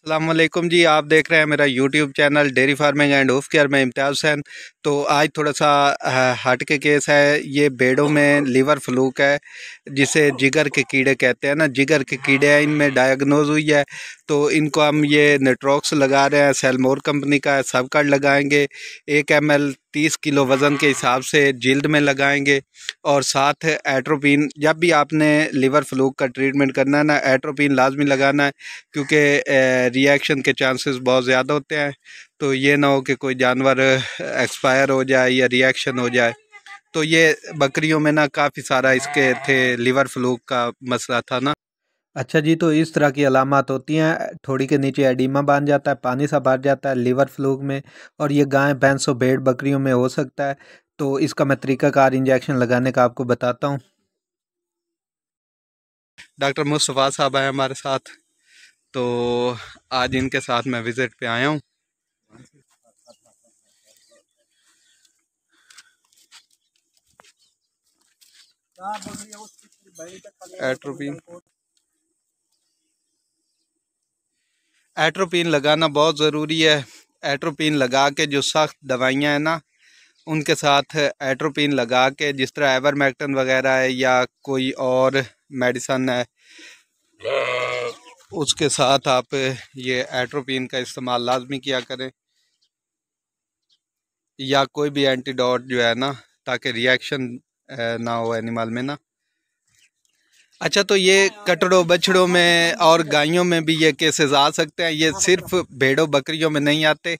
अस्सलाम वालेकुम जी। आप देख रहे हैं मेरा YouTube channel dairy farming end of care में इम्तियाज़ हुसैन। तो आज थोड़ा सा हट के केस है। ये भेड़ों में लिवर फ्लूक है, जिसे जिगर के कीड़े कहते हैं ना, जिगर के कीड़े हैं, इनमें डायग्नोज हुई है। तो इनको हम ये नेट्रोक्स लगा रहे हैं, सेलमोर कंपनी का है, सब कार्ड लगाएंगे। 1 ml 30 किलो वज़न के हिसाब से जिल्द में लगाएंगे। और साथ एट्रोपिन, जब भी आपने लिवर फ्लूक का ट्रीटमेंट करना है ना, एट्रोपिन लाजमी लगाना है, क्योंकि रिएक्शन के चांसेस बहुत ज़्यादा होते हैं। तो ये ना हो कि कोई जानवर एक्सपायर हो जाए या रिएक्शन हो जाए। तो ये बकरियों में ना काफ़ी सारा इसके थे, लिवर फ्लूक का मसला था ना। अच्छा जी, तो इस तरह की अलामत होती हैं। थोड़ी के नीचे एडिमा बन जाता है, पानी सा भर जाता है लिवर फ्लूक में, और ये गाय भैंसों भेड़ बकरियों में हो सकता है। तो इसका मैं तरीक़ाकार इंजेक्शन लगाने का आपको बताता हूँ। डॉक्टर मुस्तफ़ा साहब आए हमारे साथ, तो आज इनके साथ मैं विज़िट पे आया हूँ। एट्रोपिन एट्रोपिन लगाना बहुत ज़रूरी है। एट्रोपिन लगा के, जो सख्त दवाइयाँ हैं ना, उनके साथ एट्रोपिन लगा के, जिस तरह एवरमेक्टिन वगैरह है या कोई और मेडिसन है, उसके साथ आप ये एट्रोपिन का इस्तेमाल लाजमी किया करें, या कोई भी एंटीडोट जो है ना, ताकि रिएक्शन ना हो एनिमल में ना। अच्छा, तो ये कटड़ों बछड़ों में और गायों में भी ये केसेस आ सकते हैं। ये सिर्फ भेड़ों बकरियों में नहीं आते,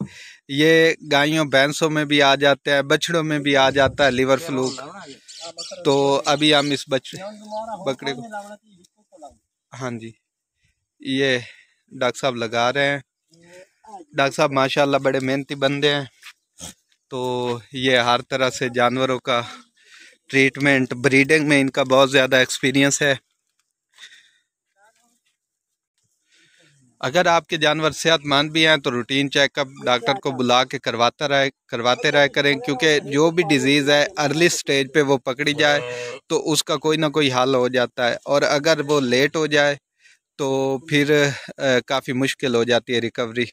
ये गायों भैंसों में भी आ जाते हैं, बछड़ों में भी आ जाता है लिवर फ्लूक। तो अभी हम इस बकरे को, हाँ जी, ये डॉक्टर साहब लगा रहे हैं। डॉक्टर साहब माशाल्लाह बड़े मेहनती बंदे हैं। तो ये हर तरह से जानवरों का ट्रीटमेंट, ब्रीडिंग में इनका बहुत ज़्यादा एक्सपीरियंस है। अगर आपके जानवर सेहतमंद भी हैं तो रूटीन चेकअप डॉक्टर को बुला के करवाते रहे करें, क्योंकि जो भी डिज़ीज़ है अर्ली स्टेज पे वो पकड़ी जाए तो उसका कोई ना कोई हल हो जाता है, और अगर वो लेट हो जाए तो फिर काफ़ी मुश्किल हो जाती है रिकवरी।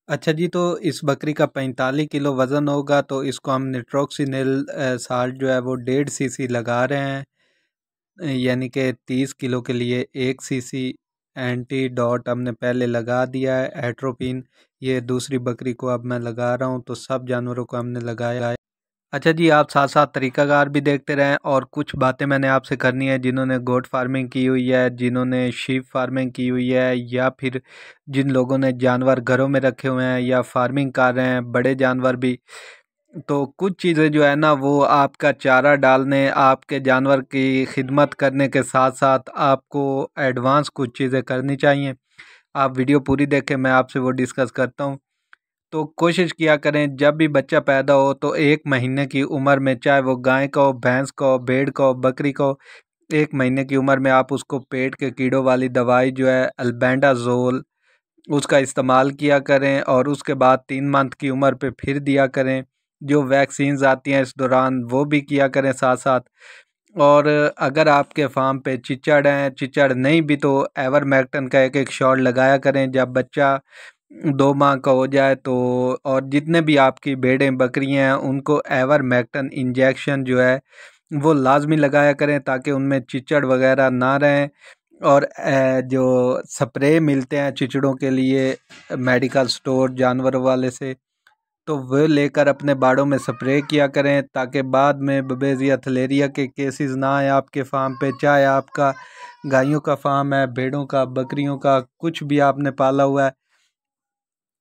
अच्छा जी, तो इस बकरी का 45 किलो वज़न होगा, तो इसको हम निट्रोक्सिनिल साल्ट जो है वो 1.5 cc लगा रहे हैं। यानी कि 30 किलो के लिए 1 cc एंटीडॉट हमने पहले लगा दिया है। एट्रोपिन ये दूसरी बकरी को अब मैं लगा रहा हूँ, तो सब जानवरों को हमने लगाया है। अच्छा जी, आप साथ साथ तरीकाकार भी देखते रहें, और कुछ बातें मैंने आपसे करनी है। जिन्होंने गोट फार्मिंग की हुई है, जिन्होंने शीप फार्मिंग की हुई है, या फिर जिन लोगों ने जानवर घरों में रखे हुए हैं या फार्मिंग कर रहे हैं बड़े जानवर भी, तो कुछ चीज़ें जो है ना, वो आपका चारा डालने, आपके जानवर की खिदमत करने के साथ साथ आपको एडवांस कुछ चीज़ें करनी चाहिए। आप वीडियो पूरी देखें, मैं आपसे वो डिस्कस करता हूँ। तो कोशिश किया करें जब भी बच्चा पैदा हो तो 1 महीने की उम्र में, चाहे वो गाय का हो, भैंस का हो, भेड़ का हो, बकरी का हो, 1 महीने की उम्र में आप उसको पेट के कीड़ों वाली दवाई जो है अल्बेंडाजोल, उसका इस्तेमाल किया करें। और उसके बाद 3 मंथ की उम्र पे फिर दिया करें। जो वैक्सीन्स आती हैं इस दौरान वो भी किया करें साथ साथ। और अगर आपके फार्म पे चिचड़ हैं, चिचड़ नहीं भी तो एवरमेक्टिन का एक शॉट लगाया करें जब बच्चा 2 माह का हो जाए तो। और जितने भी आपकी भेड़ें बकरियां हैं उनको एवरमेक्टिन इंजेक्शन जो है वो लाजमी लगाया करें, ताकि उनमें चिचड़ वगैरह ना रहें। और जो स्प्रे मिलते हैं चिचड़ों के लिए मेडिकल स्टोर जानवरों वाले से, तो वो लेकर अपने बाड़ों में स्प्रे किया करें, ताकि बाद में बबेजिया थलेरिया के केसेस ना आए आपके फार्म पे। चाहे आपका गायों का फार्म है, भेड़ों का, बकरियों का, कुछ भी आपने पाला हुआ है,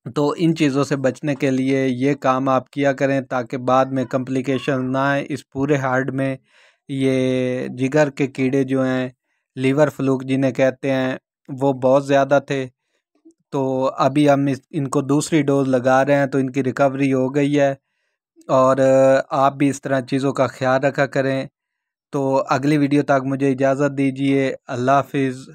तो इन चीज़ों से बचने के लिए ये काम आप किया करें, ताकि बाद में कॉम्प्लिकेशन ना आए। इस पूरे हार्ड में ये जिगर के कीड़े जो हैं, लिवर फ्लूक जिन्हें कहते हैं, वो बहुत ज़्यादा थे। तो अभी हम इनको दूसरी डोज लगा रहे हैं, तो इनकी रिकवरी हो गई है। और आप भी इस तरह चीज़ों का ख्याल रखा करें। तो अगली वीडियो तक मुझे इजाज़त दीजिए। अल्लाह हाफिज़।